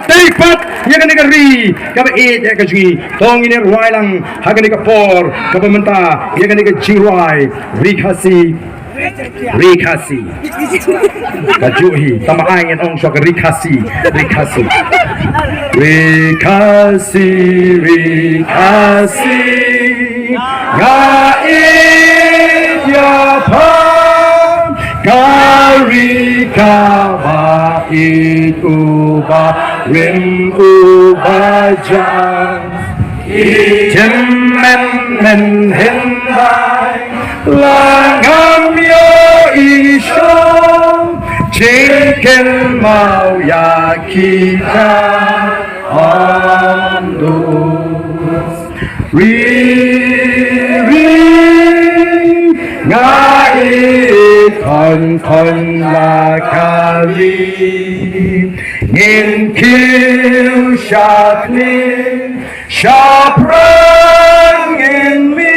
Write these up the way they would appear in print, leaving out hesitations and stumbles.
Teipat yang negeri kaba ya kajui tong ini ruai lang hagan ka por kaba menta yang negeri jiruai Rikasi kajuhi tama angin ong so rikasi gaib ya pam karika ba itu ba rim ubajan men hendai langam yo isyo jengkel mau ya kita andus ngai kon la kali ngin kiu shaprang in me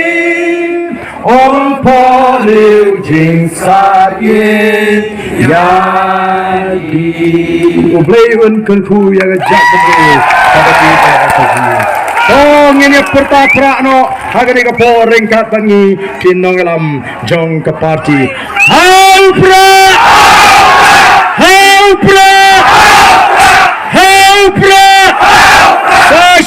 Om po liu jing sa yin yagi Ublay un kun ku yang ajak betul pada kita asal Tong ini pertaprak no Hagani ka po ringkat bangi Kinong alam jong ka party Haupra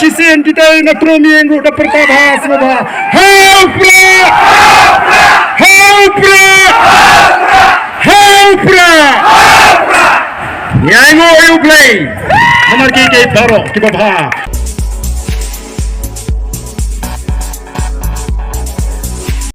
Sisian kita nak tromi yang ruk dapat bahas semua. Helpra. Yang mau you play. Nomor kiki baru kita bahas.